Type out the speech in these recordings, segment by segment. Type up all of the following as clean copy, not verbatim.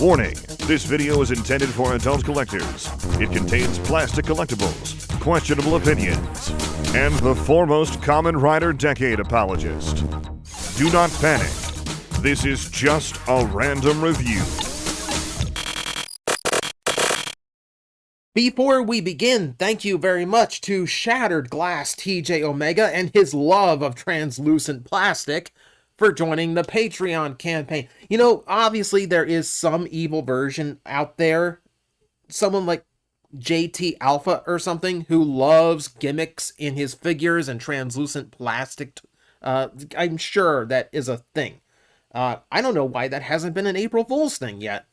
Warning, this video is intended for adult collectors. It contains plastic collectibles, questionable opinions, and the foremost Kamen Rider Decade apologist. Do not panic. This is just a random review. Before we begin, thank you very much to Shattered Glass TJOmega and his love of translucent plastic for joining the Patreon campaign. You know, obviously there is some evil version out there, someone like JT Alpha or something, who loves gimmicks in his figures and translucent plastic. I'm sure that is a thing. I don't know why that hasn't been an April Fool's thing yet.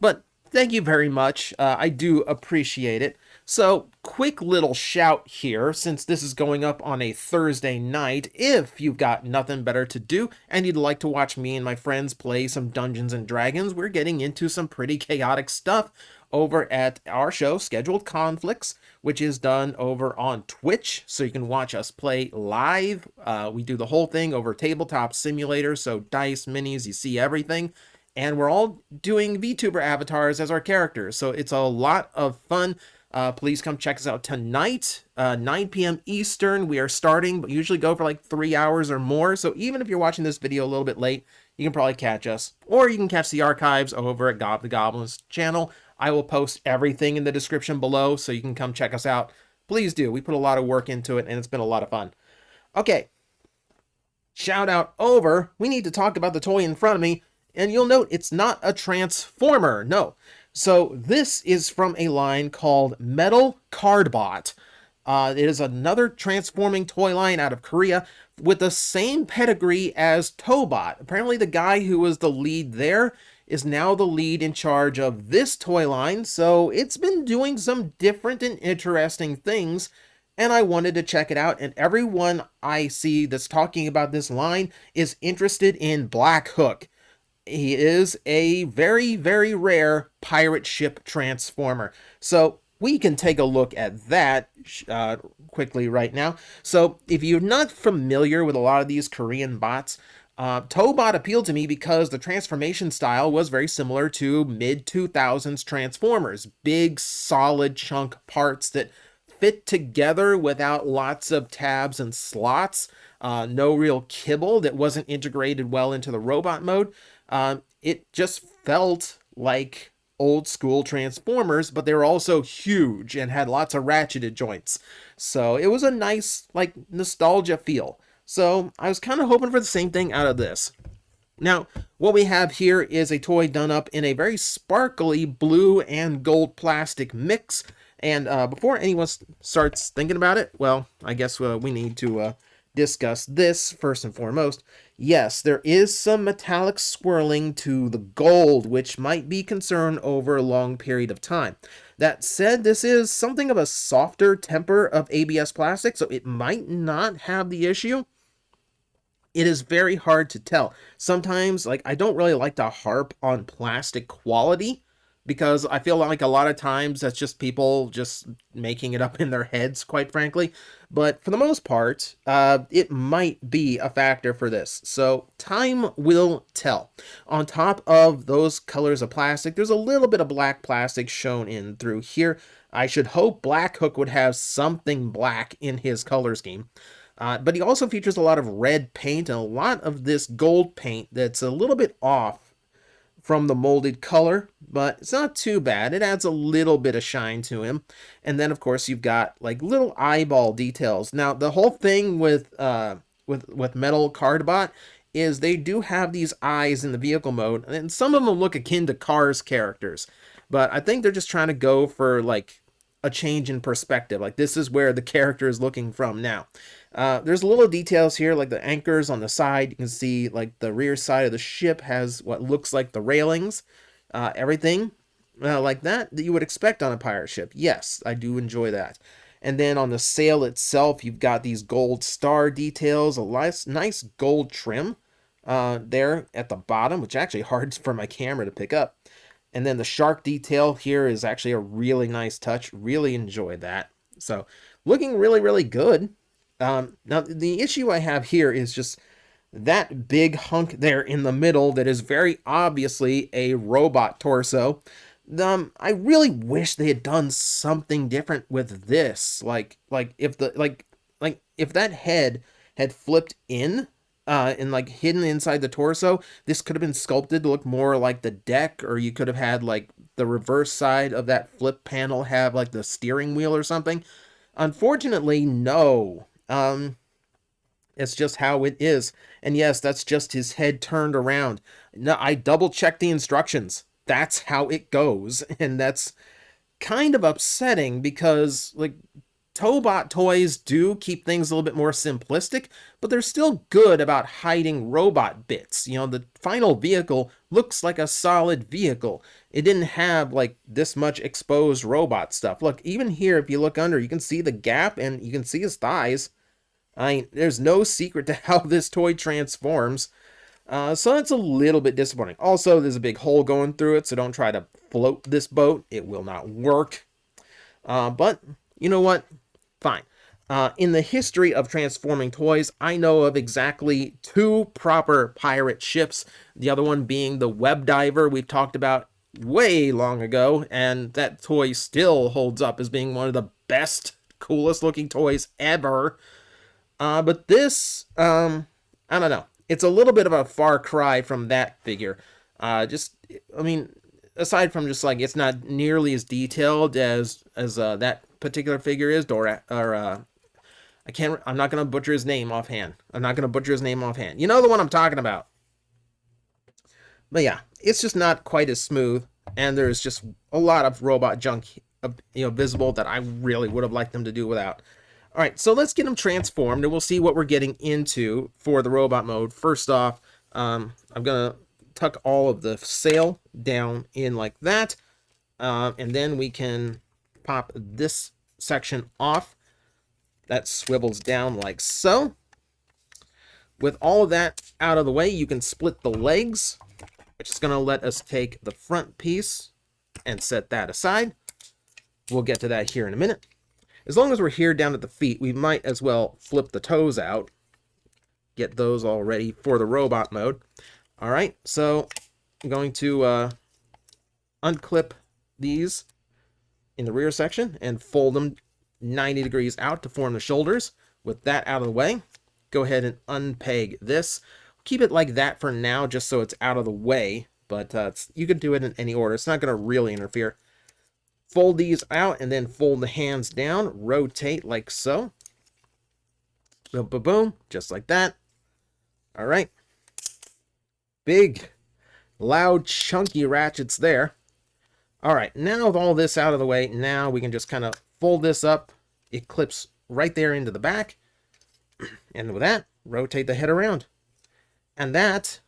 But thank you very much. I do appreciate it. So, quick little shout here, since this is going up on a Thursday night. If you've got nothing better to do and you'd like to watch me and my friends play some Dungeons and Dragons, we're getting into some pretty chaotic stuff over at our show, Scheduled Conflicts, which is done over on Twitch, so you can watch us play live. We do the whole thing over Tabletop Simulator, so dice, minis, you see everything. And we're all doing VTuber avatars as our characters, so it's a lot of fun. Please come check us out tonight, 9 p.m. Eastern. We are starting, but usually go for like 3 hours or more. So even if you're watching this video a little bit late, you can probably catch us. Or you can catch the archives over at Gob the Goblin's channel. I will post everything in the description below, so you can come check us out. Please do. We put a lot of work into it, and it's been a lot of fun. Okay. Shout out over. We need to talk about the toy in front of me. And you'll note it's not a Transformer, no. So this is from a line called Metal Cardbot. It is another transforming toy line out of Korea with the same pedigree as Tobot. Apparently the guy who was the lead there is now the lead in charge of this toy line, so it's been doing some different and interesting things, and I wanted to check it out, and everyone I see that's talking about this line is interested in Black Hook. He is a very, very rare pirate ship transformer. So we can take a look at that quickly right now. So if you're not familiar with a lot of these Korean bots, Tobot appealed to me because the transformation style was very similar to mid-2000s Transformers. Big, solid chunk parts that fit together without lots of tabs and slots. No real kibble that wasn't integrated well into the robot mode. It just felt like old school Transformers, but they were also huge and had lots of ratcheted joints. So it was a nice, like, nostalgia feel. So I was kind of hoping for the same thing out of this. Now, what we have here is a toy done up in a very sparkly blue and gold plastic mix. And before anyone starts thinking about it, well, I guess we need to discuss this first and foremost. Yes, there is some metallic swirling to the gold, which might be concern over a long period of time. That said, this is something of a softer temper of ABS plastic, so it might not have the issue. It is very hard to tell. Sometimes, like, I don't really like to harp on plastic quality, because I feel like a lot of times that's just people just making it up in their heads, quite frankly. But for the most part, it might be a factor for this. So time will tell. On top of those colors of plastic, there's a little bit of black plastic shown in through here. I should hope Black Hook would have something black in his color scheme. But he also features a lot of red paint and a lot of this gold paint that's a little bit off from the molded color, but it's not too bad. It adds a little bit of shine to him. And then, of course, you've got like little eyeball details. Now, the whole thing with Metal Cardbot is they do have these eyes in the vehicle mode, and some of them look akin to Cars characters. But I think they're just trying to go for like a change in perspective. Like, this is where the character is looking from now. There's little details here, like the anchors on the side. You can see like the rear side of the ship has what looks like the railings. Everything like that you would expect on a pirate ship. Yes, I do enjoy that. And then on the sail itself, you've got these gold star details, a nice gold trim there at the bottom, which actually hard for my camera to pick up. And then the shark detail here is actually a really nice touch. Really enjoy that. So looking really, really good. Now, the issue I have here is just that big hunk there in the middle that is very obviously a robot torso. I really wish they had done something different with this. Like if the like if that head had flipped in and like hidden inside the torso, this could have been sculpted to look more like the deck, or you could have had like the reverse side of that flip panel have like the steering wheel or something. Unfortunately, no. It's just how it is. And yes, that's just his head turned around. No, I double checked the instructions. That's how it goes. And that's kind of upsetting because, like, Tobot toys do keep things a little bit more simplistic, but they're still good about hiding robot bits. You know, the final vehicle looks like a solid vehicle. It didn't have, like, this much exposed robot stuff. Look, even here, if you look under, you can see the gap and you can see his thighs. I mean, there's no secret to how this toy transforms. So it's a little bit disappointing. Also, there's a big hole going through it, so don't try to float this boat. It will not work. But, you know what? Fine. In the history of transforming toys, I know of exactly 2 proper pirate ships. The other one being the Web Diver we've talked about way long ago, and that toy still holds up as being one of the best, coolest looking toys ever. But this, I don't know. It's a little bit of a far cry from that figure. I mean, aside from just like it's not nearly as detailed as that particular figure is, I'm not gonna butcher his name offhand. You know the one I'm talking about. But yeah, it's just not quite as smooth, and there's just a lot of robot junk, visible that I really would have liked them to do without. All right, so let's get them transformed, and we'll see what we're getting into for the robot mode. First off, I'm going to tuck all of the sail down in like that, and then we can pop this section off. That swivels down like so. With all of that out of the way, you can split the legs, which is going to let us take the front piece and set that aside. We'll get to that here in a minute. As long as we're here down at the feet, we might as well flip the toes out. Get those all ready for the robot mode. All right, so I'm going to unclip these in the rear section and fold them 90 degrees out to form the shoulders. With that out of the way, go ahead and unpeg this. Keep it like that for now, just so it's out of the way, but you can do it in any order. It's not going to really interfere. Fold these out and then fold the hands down. Rotate like so. Boom, boom, boom. Just like that. All right. Big, loud, chunky ratchets there. All right. Now with all this out of the way, now we can just kind of fold this up. It clips right there into the back. And with that, rotate the head around. And that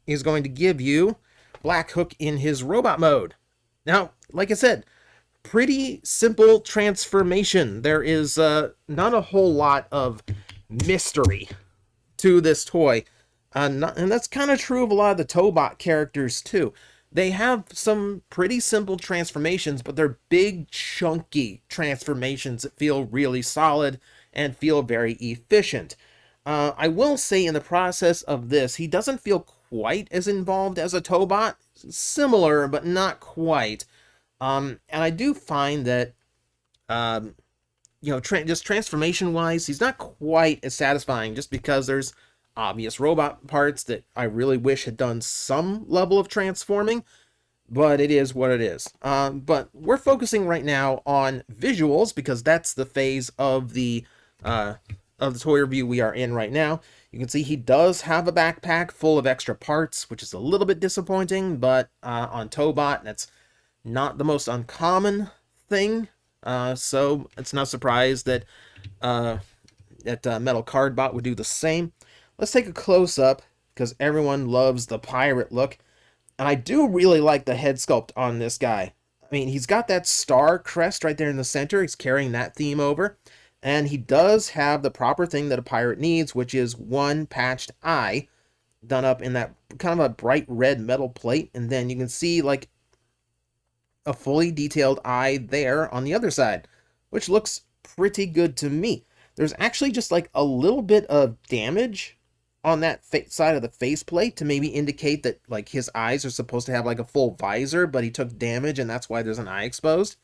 is going to give you Black Hook in his robot mode. Now, like I said, pretty simple transformation. There is not a whole lot of mystery to this toy. And that's kind of true of a lot of the Tobot characters too. They have some pretty simple transformations, but they're big, chunky transformations that feel really solid and feel very efficient. I will say in the process of this, he doesn't feel quite as involved as a Tobot. Similar, but not quite. And I do find that, just transformation-wise, he's not quite as satisfying just because there's obvious robot parts that I really wish had done some level of transforming, but it is what it is. But we're focusing right now on visuals because that's the phase of the toy review we are in right now. You can see he does have a backpack full of extra parts, which is a little bit disappointing, but on Tobot, that's not the most uncommon thing, so it's not surprised that Metal Cardbot would do the same. Let's take a close-up, because everyone loves the pirate look, and I do really like the head sculpt on this guy. I mean, he's got that star crest right there in the center. He's carrying that theme over, and he does have the proper thing that a pirate needs, which is one patched eye done up in that kind of a bright red metal plate, and then you can see, like, a fully detailed eye there on the other side, which looks pretty good to me. There's actually just like a little bit of damage on that side of the faceplate to maybe indicate that like his eyes are supposed to have like a full visor, but he took damage and that's why there's an eye exposed.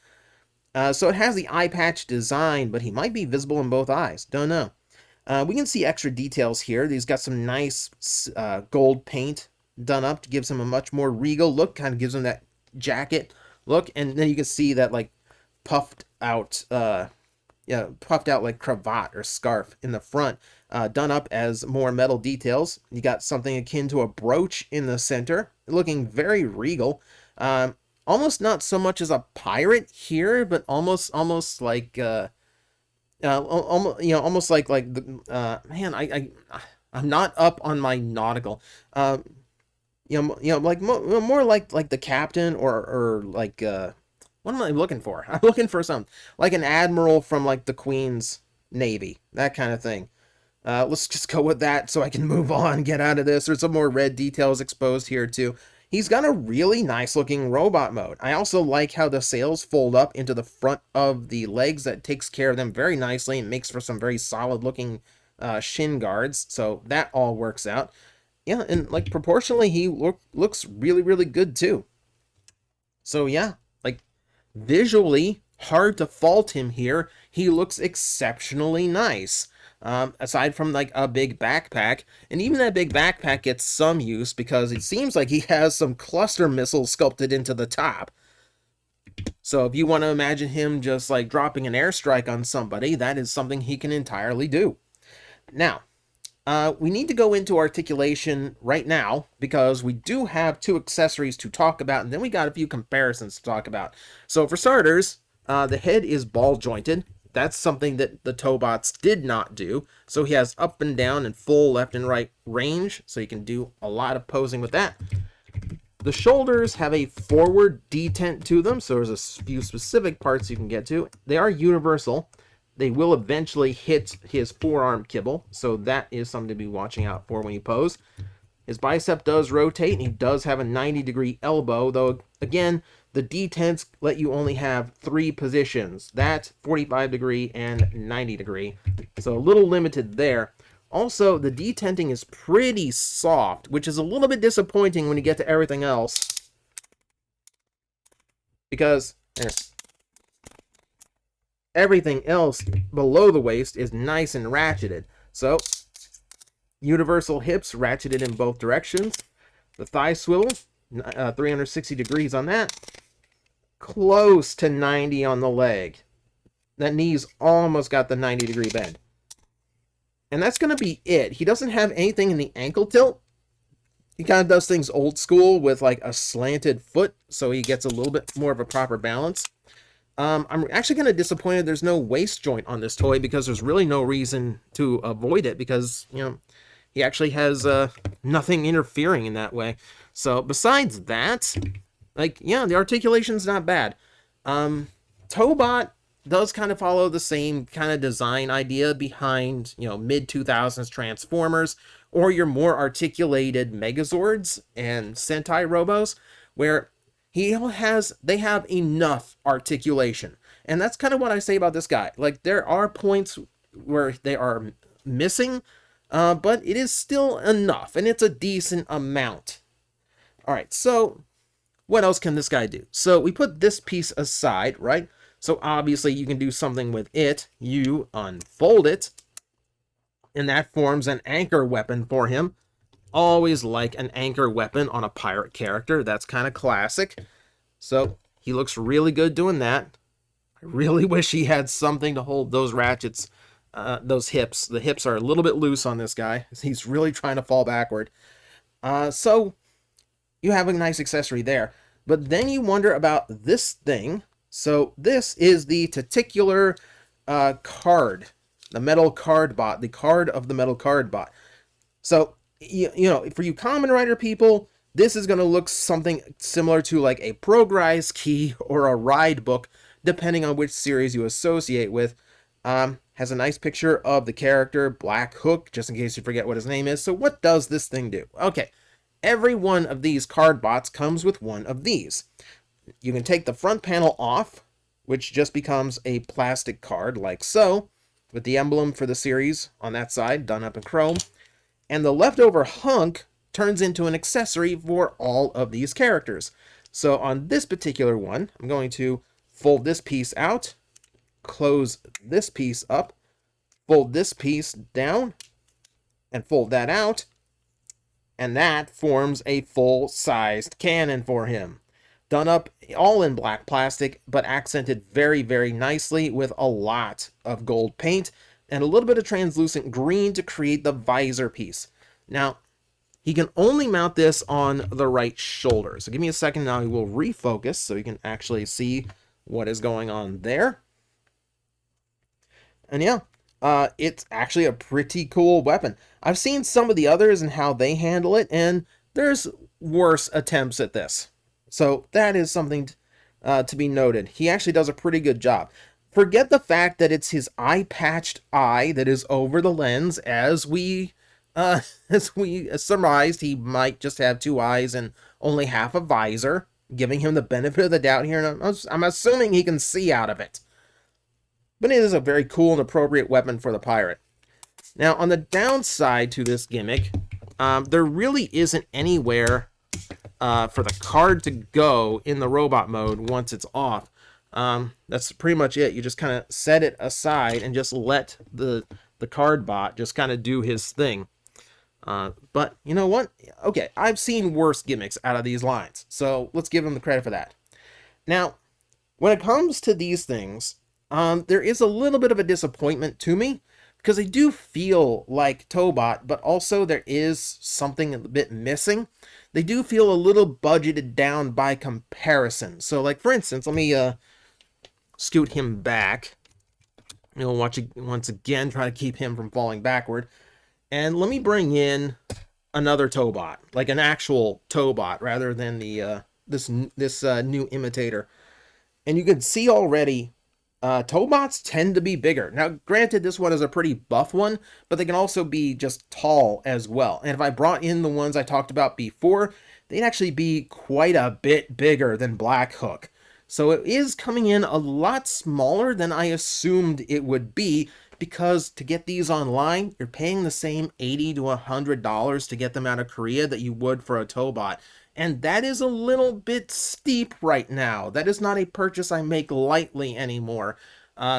So it has the eye patch design, but he might be visible in both eyes. Don't know. We can see extra details here. He's got some nice gold paint done up to gives him a much more regal look, kind of gives him that jacket look, and then you can see that like puffed out like cravat or scarf in the front, done up as more metal details. You got something akin to a brooch in the center, looking very regal. Almost not so much as a pirate here, but almost like almost like the man. I'm not up on my nautical. Like more like the captain or like what am I looking for? I'm looking for something like an admiral from like the Queen's Navy, that kind of thing. Let's just go with that so I can move on, get out of this. There's some more red details exposed here too. He's got a really nice looking robot mode. I also like how the sails fold up into the front of the legs. That takes care of them very nicely and makes for some very solid looking shin guards. So that all works out. Yeah, and like proportionally, he looks really, really good too. So yeah, like visually, hard to fault him here. He looks exceptionally nice. Aside from like a big backpack, and even that big backpack gets some use because it seems like he has some cluster missiles sculpted into the top. So if you want to imagine him just like dropping an airstrike on somebody, that is something he can entirely do. Now, we need to go into articulation right now because we do have two accessories to talk about, and then we got a few comparisons to talk about. So for starters, the head is ball jointed. That's something that the Tobots did not do. So he has up and down and full left and right range, so you can do a lot of posing with that. The shoulders have a forward detent to them, so there's a few specific parts you can get to. They are universal. They will eventually hit his forearm kibble, so that is something to be watching out for when you pose. His bicep does rotate, and he does have a 90-degree elbow, though, again, the detents let you only have 3 positions. That, 45-degree, and 90-degree. So a little limited there. Also, the detenting is pretty soft, which is a little bit disappointing when you get to everything else. Because everything else below the waist is nice and ratcheted. So, universal hips ratcheted in both directions. The thigh swivel, 360 degrees on that. Close to 90 on the leg. That knee's almost got the 90-degree bend. And that's going to be it. He doesn't have anything in the ankle tilt. He kind of does things old school with like a slanted foot, so he gets a little bit more of a proper balance. I'm actually kind of disappointed there's no waist joint on this toy because there's really no reason to avoid it because, you know, he actually has nothing interfering in that way. So besides that, like, yeah, the articulation's not bad. Tobot does kind of follow the same kind of design idea behind, you know, mid-2000s Transformers or your more articulated Megazords and Sentai Robos, where they have enough articulation. And that's kind of what I say about this guy. Like, there are points where they are missing, but it is still enough, and it's a decent amount. All right, so what else can this guy do? So we put this piece aside, right? So obviously you can do something with it. You unfold it, and that forms an anchor weapon for him. Always like an anchor weapon on a pirate character. That's kind of classic. So he looks really good doing that. I really wish he had something to hold those ratchets, those hips. The hips are a little bit loose on this guy. He's really trying to fall backward. So you have a nice accessory there. But then you wonder about this thing. So this is the testicular card, the metal Cardbot, the card of the metal Cardbot. So, you know, for you Kamen Rider people, this is going to look something similar to like a Progrise key or a ride book, depending on which series you associate with. Has a nice picture of the character, Black Hook, just in case you forget what his name is. So what does this thing do? Okay, every one of these Cardbots comes with one of these. You can take the front panel off, which just becomes a plastic card like so, with the emblem for the series on that side done up in chrome. And the leftover hunk turns into an accessory for all of these characters. So on this particular one, I'm going to fold this piece out, close this piece up, fold this piece down, and fold that out, and that forms a full-sized cannon for him. Done up all in black plastic, but accented very, very nicely with a lot of gold paint and a little bit of translucent green to create the visor piece. Now, he can only mount this on the right shoulder. So give me a second now, he will refocus so you can actually see what is going on there. And yeah, it's actually a pretty cool weapon. I've seen some of the others and how they handle it, and there's worse attempts at this. So that is something to be noted. He actually does a pretty good job. Forget the fact that it's his eye-patched eye that is over the lens, as we surmised he might just have two eyes and only half a visor, giving him the benefit of the doubt here, and I'm assuming he can see out of it. But it is a very cool and appropriate weapon for the pirate. Now, on the downside to this gimmick, there really isn't anywhere for the card to go in the robot mode once it's off. That's pretty much it. You just kind of set it aside and just let the Cardbot just kind of do his thing. But you know what? Okay, I've seen worse gimmicks out of these lines, so let's give him the credit for that. Now, when it comes to these things, there is a little bit of a disappointment to me, because they do feel like Tobot, but also there is something a bit missing. They do feel a little budgeted down by comparison. So, like, for instance, let me scoot him back. You'll watch it once again, try to keep him from falling backward. And let me bring in another Tobot, like an actual Tobot, rather than the this new imitator. And you can see already, Tobots tend to be bigger. Now, granted, this one is a pretty buff one, but they can also be just tall as well. And if I brought in the ones I talked about before, they'd actually be quite a bit bigger than Black Hook. So it is coming in a lot smaller than I assumed it would be, because to get these online, you're paying the same $80 to $100 to get them out of Korea that you would for a Tobot. And that is a little bit steep right now. That is not a purchase I make lightly anymore.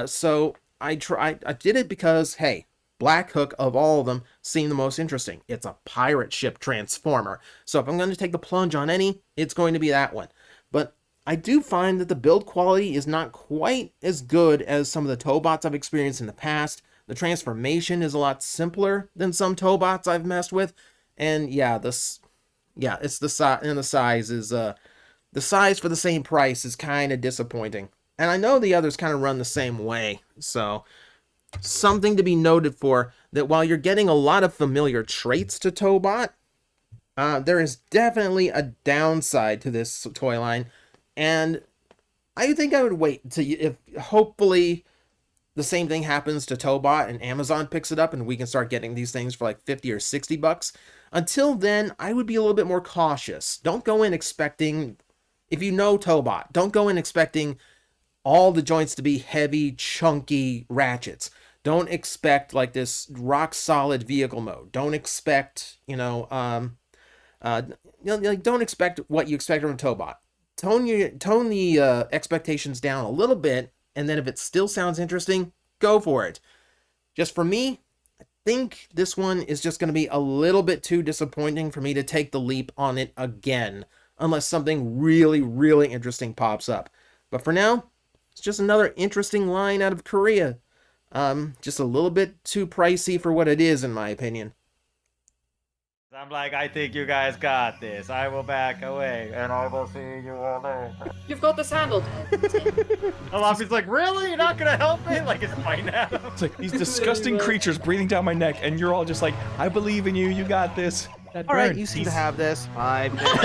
So I did it because, hey, Black Hook of all of them seemed the most interesting. It's a pirate ship transformer. So if I'm going to take the plunge on any, it's going to be that one. But I do find that the build quality is not quite as good as some of the Tobots I've experienced in the past. The transformation is a lot simpler than some Tobots I've messed with. And yeah, it's the size, and the size is the size for the same price is kind of disappointing. And I know the others kind of run the same way. So something to be noted for, that while you're getting a lot of familiar traits to Tobot, there is definitely a downside to this toy line. And I think I would wait to, if hopefully the same thing happens to Tobot and Amazon picks it up and we can start getting these things for like 50 or 60 bucks. Until then, I would be a little bit more cautious. Don't go in expecting, if you know Tobot, don't go in expecting all the joints to be heavy, chunky ratchets. Don't expect like this rock solid vehicle mode. Don't expect, don't expect what you expect from Tobot. Tone the expectations down a little bit, and then if it still sounds interesting, go for it. Just for me, I think this one is just going to be a little bit too disappointing for me to take the leap on it again, unless something really, really interesting pops up. But for now, it's just another interesting line out of Korea. Just a little bit too pricey for what it is, in my opinion. I'm like, I think you guys got this. I will back away, and I will see you all later. You've got this handled. Alafi's like, really? You're not gonna help me? Like, it's fine now. It's like these disgusting creatures breathing down my neck, and you're all just like, I believe in you. You got this. All right, you seem to have this. 5 minutes.